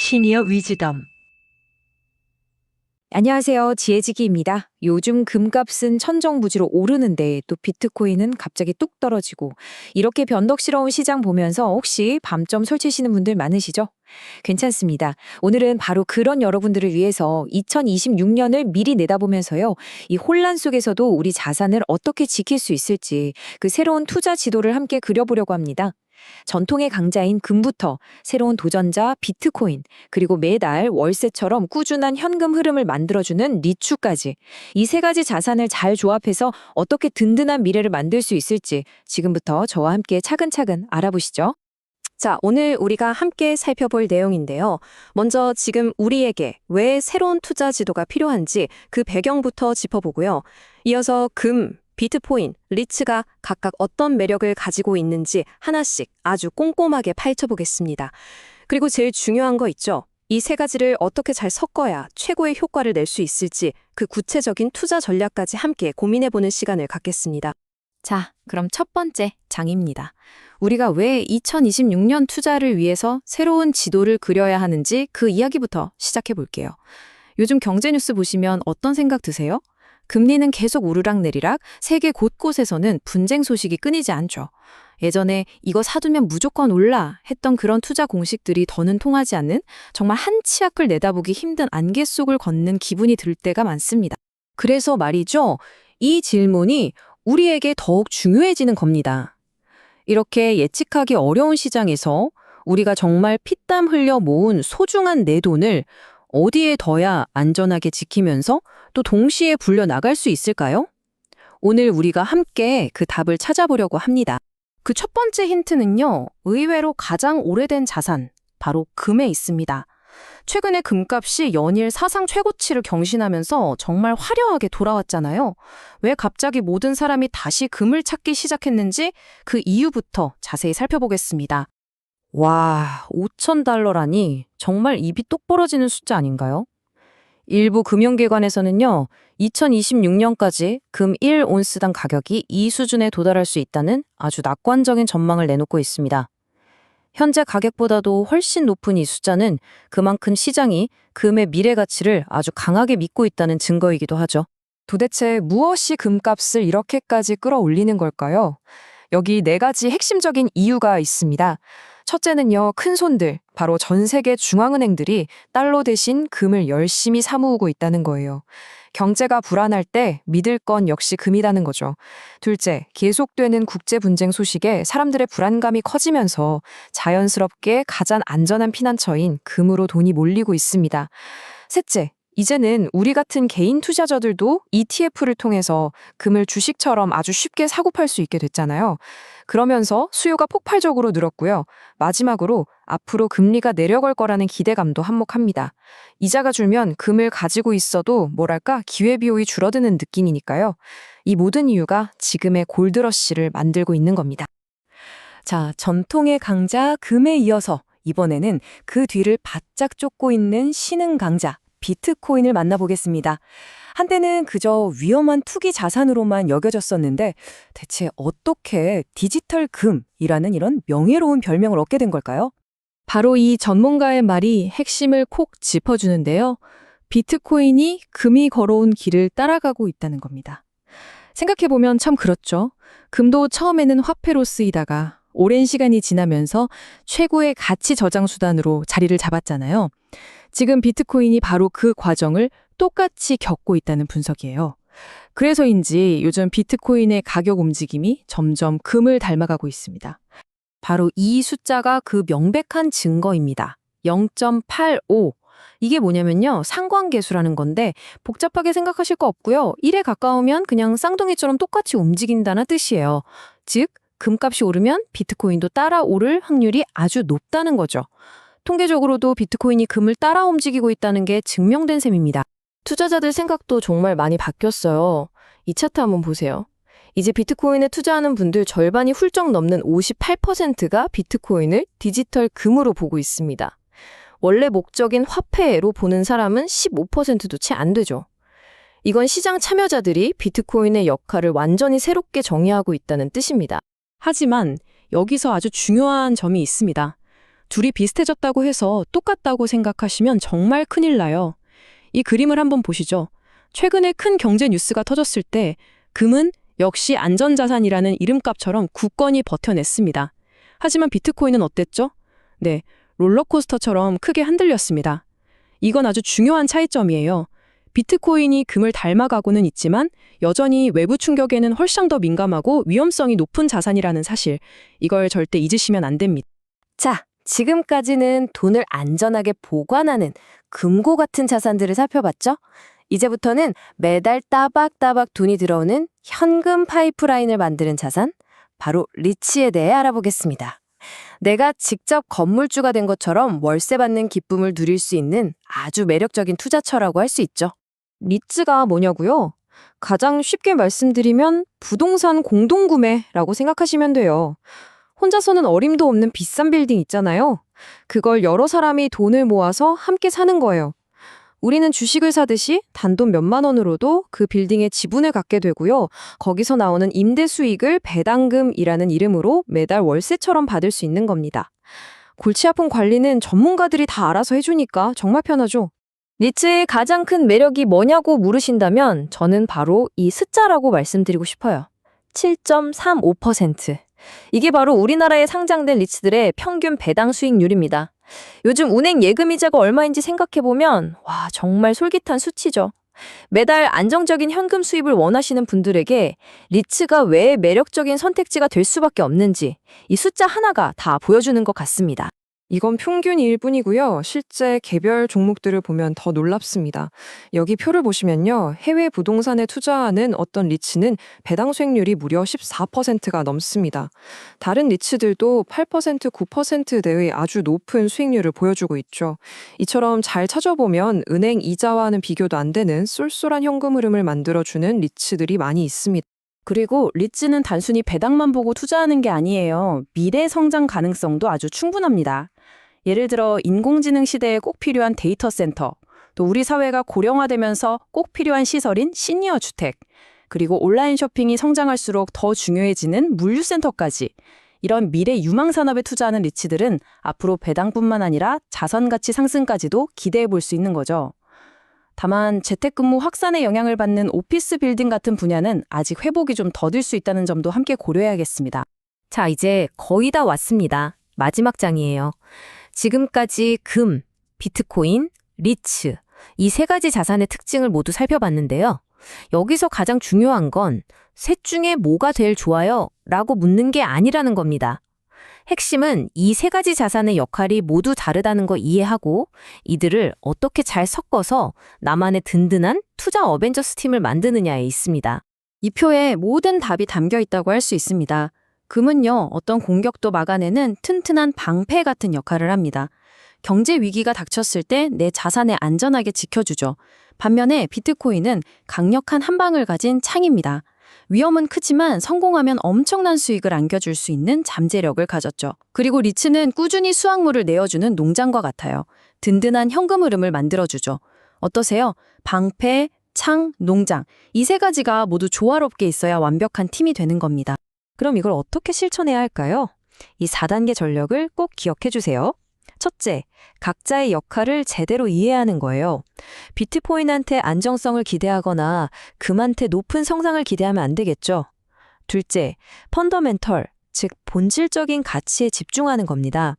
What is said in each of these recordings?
시니어 위즈덤. 안녕하세요. 지혜지기입니다. 요즘 금값은 천정부지로 오르는데 또 비트코인은 갑자기 뚝 떨어지고 이렇게 변덕스러운 시장 보면서 혹시 밤점 설치시는 분들 많으시죠? 괜찮습니다. 오늘은 바로 그런 여러분들을 위해서 2026년을 미리 내다보면서요. 이 혼란 속에서도 우리 자산을 어떻게 지킬 수 있을지 그 새로운 투자 지도를 함께 그려보려고 합니다. 전통의 강자인 금부터 새로운 도전자 비트코인, 그리고 매달 월세처럼 꾸준한 현금 흐름을 만들어주는 리추까지 이 세 가지 자산을 잘 조합해서 어떻게 든든한 미래를 만들 수 있을지 지금부터 저와 함께 차근차근 알아보시죠. 자, 오늘 우리가 함께 살펴볼 내용인데요. 먼저 지금 우리에게 왜 새로운 투자 지도가 필요한지 그 배경부터 짚어보고요. 이어서 금, 비트코인, 리츠가 각각 어떤 매력을 가지고 있는지 하나씩 아주 꼼꼼하게 파헤쳐보겠습니다. 그리고 제일 중요한 거 있죠? 이 세 가지를 어떻게 잘 섞어야 최고의 효과를 낼 수 있을지 그 구체적인 투자 전략까지 함께 고민해보는 시간을 갖겠습니다. 자, 그럼 첫 번째 장입니다. 우리가 왜 2026년 투자를 위해서 새로운 지도를 그려야 하는지 그 이야기부터 시작해 볼게요. 요즘 경제 뉴스 보시면 어떤 생각 드세요? 금리는 계속 오르락내리락, 세계 곳곳에서는 분쟁 소식이 끊이지 않죠. 예전에 이거 사두면 무조건 올라 했던 그런 투자 공식들이 더는 통하지 않는 정말 한 치 앞을 내다보기 힘든 안개 속을 걷는 기분이 들 때가 많습니다. 그래서 말이죠. 이 질문이 우리에게 더욱 중요해지는 겁니다. 이렇게 예측하기 어려운 시장에서 우리가 정말 피땀 흘려 모은 소중한 내 돈을 어디에 둬야 안전하게 지키면서 또 동시에 불려나갈 수 있을까요? 오늘 우리가 함께 그 답을 찾아보려고 합니다. 그 첫 번째 힌트는요, 의외로 가장 오래된 자산, 바로 금에 있습니다. 최근에 금값이 연일 사상 최고치를 경신하면서 정말 화려하게 돌아왔잖아요. 왜 갑자기 모든 사람이 다시 금을 찾기 시작했는지 그 이유부터 자세히 살펴보겠습니다. 와, $5,000라니 정말 입이 똑 벌어지는 숫자 아닌가요? 일부 금융기관에서는요, 2026년까지 금 1온스당 가격이 이 수준에 도달할 수 있다는 아주 낙관적인 전망을 내놓고 있습니다. 현재 가격보다도 훨씬 높은 이 숫자는 그만큼 시장이 금의 미래 가치를 아주 강하게 믿고 있다는 증거이기도 하죠. 도대체 무엇이 금값을 이렇게까지 끌어올리는 걸까요? 여기 네 가지 핵심적인 이유가 있습니다. 첫째는요, 큰손들, 바로 전 세계 중앙은행들이 달러 대신 금을 열심히 사모으고 있다는 거예요. 경제가 불안할 때 믿을 건 역시 금이라는 거죠. 둘째, 계속되는 국제 분쟁 소식에 사람들의 불안감이 커지면서 자연스럽게 가장 안전한 피난처인 금으로 돈이 몰리고 있습니다. 셋째, 이제는 우리 같은 개인 투자자들도 ETF를 통해서 금을 주식처럼 아주 쉽게 사고 팔 수 있게 됐잖아요. 그러면서 수요가 폭발적으로 늘었고요. 마지막으로 앞으로 금리가 내려갈 거라는 기대감도 한몫합니다. 이자가 줄면 금을 가지고 있어도 뭐랄까 기회비용이 줄어드는 느낌이니까요. 이 모든 이유가 지금의 골드러시를 만들고 있는 겁니다. 자, 전통의 강자 금에 이어서 이번에는 그 뒤를 바짝 쫓고 있는 신흥 강자 비트코인을 만나보겠습니다. 한때는 그저 위험한 투기 자산으로만 여겨졌었는데 대체 어떻게 디지털 금이라는 이런 명예로운 별명을 얻게 된 걸까요? 바로 이 전문가의 말이 핵심을 콕 짚어주는데요. 비트코인이 금이 걸어온 길을 따라가고 있다는 겁니다. 생각해보면 참 그렇죠. 금도 처음에는 화폐로 쓰이다가 오랜 시간이 지나면서 최고의 가치 저장 수단으로 자리를 잡았잖아요. 지금 비트코인이 바로 그 과정을 똑같이 겪고 있다는 분석이에요. 그래서인지 요즘 비트코인의 가격 움직임이 점점 금을 닮아가고 있습니다. 바로 이 숫자가 그 명백한 증거입니다. 0.85. 이게 뭐냐면요. 상관계수라는 건데 복잡하게 생각하실 거 없고요. 1에 가까우면 그냥 쌍둥이처럼 똑같이 움직인다는 뜻이에요. 즉, 금값이 오르면 비트코인도 따라 오를 확률이 아주 높다는 거죠. 통계적으로도 비트코인이 금을 따라 움직이고 있다는 게 증명된 셈입니다. 투자자들 생각도 정말 많이 바뀌었어요. 이 차트 한번 보세요. 이제 비트코인에 투자하는 분들 절반이 훌쩍 넘는 58%가 비트코인을 디지털 금으로 보고 있습니다. 원래 목적인 화폐로 보는 사람은 15%도 채 안 되죠. 이건 시장 참여자들이 비트코인의 역할을 완전히 새롭게 정의하고 있다는 뜻입니다. 하지만 여기서 아주 중요한 점이 있습니다. 둘이 비슷해졌다고 해서 똑같다고 생각하시면 정말 큰일 나요. 이 그림을 한번 보시죠. 최근에 큰 경제 뉴스가 터졌을 때 금은 역시 안전자산이라는 이름값처럼 굳건히 버텨냈습니다. 하지만 비트코인은 어땠죠? 네, 롤러코스터처럼 크게 흔들렸습니다. 이건 아주 중요한 차이점이에요. 비트코인이 금을 닮아가고는 있지만 여전히 외부 충격에는 훨씬 더 민감하고 위험성이 높은 자산이라는 사실, 이걸 절대 잊으시면 안 됩니다. 자, 지금까지는 돈을 안전하게 보관하는 금고 같은 자산들을 살펴봤죠? 이제부터는 매달 따박따박 돈이 들어오는 현금 파이프라인을 만드는 자산, 바로 리츠에 대해 알아보겠습니다. 내가 직접 건물주가 된 것처럼 월세 받는 기쁨을 누릴 수 있는 아주 매력적인 투자처라고 할 수 있죠. 리츠가 뭐냐고요? 가장 쉽게 말씀드리면 부동산 공동구매라고 생각하시면 돼요. 혼자서는 어림도 없는 비싼 빌딩 있잖아요. 그걸 여러 사람이 돈을 모아서 함께 사는 거예요. 우리는 주식을 사듯이 단돈 몇만 원으로도 그 빌딩의 지분을 갖게 되고요. 거기서 나오는 임대 수익을 배당금이라는 이름으로 매달 월세처럼 받을 수 있는 겁니다. 골치 아픈 관리는 전문가들이 다 알아서 해주니까 정말 편하죠. 리츠의 가장 큰 매력이 뭐냐고 물으신다면 저는 바로 이 숫자라고 말씀드리고 싶어요. 7.35%. 이게 바로 우리나라에 상장된 리츠들의 평균 배당 수익률입니다. 요즘 은행 예금이자가 얼마인지 생각해보면 와, 정말 솔깃한 수치죠. 매달 안정적인 현금 수입을 원하시는 분들에게 리츠가 왜 매력적인 선택지가 될 수밖에 없는지 이 숫자 하나가 다 보여주는 것 같습니다. 이건 평균일 뿐이고요. 실제 개별 종목들을 보면 더 놀랍습니다. 여기 표를 보시면요. 해외 부동산에 투자하는 어떤 리츠는 배당 수익률이 무려 14%가 넘습니다. 다른 리츠들도 8%, 9%대의 아주 높은 수익률을 보여주고 있죠. 이처럼 잘 찾아보면 은행 이자와는 비교도 안 되는 쏠쏠한 현금 흐름을 만들어주는 리츠들이 많이 있습니다. 그리고 리츠는 단순히 배당만 보고 투자하는 게 아니에요. 미래 성장 가능성도 아주 충분합니다. 예를 들어 인공지능 시대에 꼭 필요한 데이터 센터, 또 우리 사회가 고령화되면서 꼭 필요한 시설인 시니어 주택, 그리고 온라인 쇼핑이 성장할수록 더 중요해지는 물류센터까지 이런 미래 유망 산업에 투자하는 리츠들은 앞으로 배당뿐만 아니라 자산 가치 상승까지도 기대해 볼 수 있는 거죠. 다만 재택근무 확산에 영향을 받는 오피스 빌딩 같은 분야는 아직 회복이 좀 더딜 수 있다는 점도 함께 고려해야겠습니다. 자, 이제 거의 다 왔습니다. 마지막 장이에요. 지금까지 금, 비트코인, 리츠, 이 세 가지 자산의 특징을 모두 살펴봤는데요. 여기서 가장 중요한 건 셋 중에 뭐가 제일 좋아요? 라고 묻는 게 아니라는 겁니다. 핵심은 이 세 가지 자산의 역할이 모두 다르다는 거 이해하고 이들을 어떻게 잘 섞어서 나만의 든든한 투자 어벤져스 팀을 만드느냐에 있습니다. 이 표에 모든 답이 담겨 있다고 할 수 있습니다. 금은요, 어떤 공격도 막아내는 튼튼한 방패 같은 역할을 합니다. 경제 위기가 닥쳤을 때 내 자산을 안전하게 지켜주죠. 반면에 비트코인은 강력한 한방을 가진 창입니다. 위험은 크지만 성공하면 엄청난 수익을 안겨줄 수 있는 잠재력을 가졌죠. 그리고 리츠는 꾸준히 수확물을 내어주는 농장과 같아요. 든든한 현금 흐름을 만들어주죠. 어떠세요? 방패, 창, 농장. 이 세 가지가 모두 조화롭게 있어야 완벽한 팀이 되는 겁니다. 그럼 이걸 어떻게 실천해야 할까요? 이 4단계 전략을 꼭 기억해 주세요. 첫째, 각자의 역할을 제대로 이해하는 거예요. 비트코인한테 안정성을 기대하거나 금한테 높은 성장을 기대하면 안 되겠죠. 둘째, 펀더멘털, 즉 본질적인 가치에 집중하는 겁니다.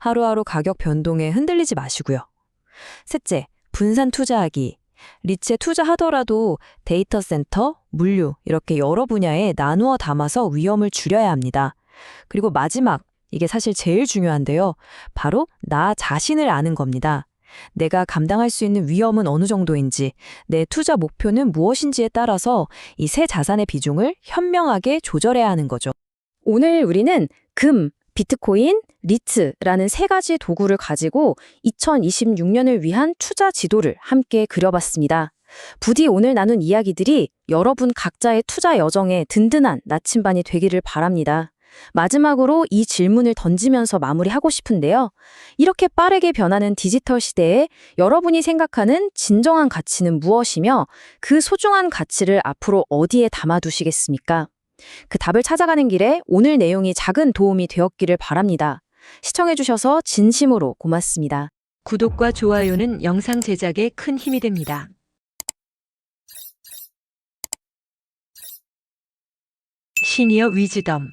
하루하루 가격 변동에 흔들리지 마시고요. 셋째, 분산 투자하기. 리츠에 투자하더라도 데이터 센터, 물류 이렇게 여러 분야에 나누어 담아서 위험을 줄여야 합니다. 그리고 마지막, 이게 사실 제일 중요한데요. 바로 나 자신을 아는 겁니다. 내가 감당할 수 있는 위험은 어느 정도인지, 내 투자 목표는 무엇인지에 따라서 이 세 자산의 비중을 현명하게 조절해야 하는 거죠. 오늘 우리는 금, 비트코인, 리츠라는 세 가지 도구를 가지고 2026년을 위한 투자 지도를 함께 그려봤습니다. 부디 오늘 나눈 이야기들이 여러분 각자의 투자 여정에 든든한 나침반이 되기를 바랍니다. 마지막으로 이 질문을 던지면서 마무리하고 싶은데요. 이렇게 빠르게 변하는 디지털 시대에 여러분이 생각하는 진정한 가치는 무엇이며 그 소중한 가치를 앞으로 어디에 담아두시겠습니까? 그 답을 찾아가는 길에 오늘 내용이 작은 도움이 되었기를 바랍니다. 시청해주셔서 진심으로 고맙습니다. 구독과 좋아요는 영상 제작에 큰 힘이 됩니다. 시니어 위즈덤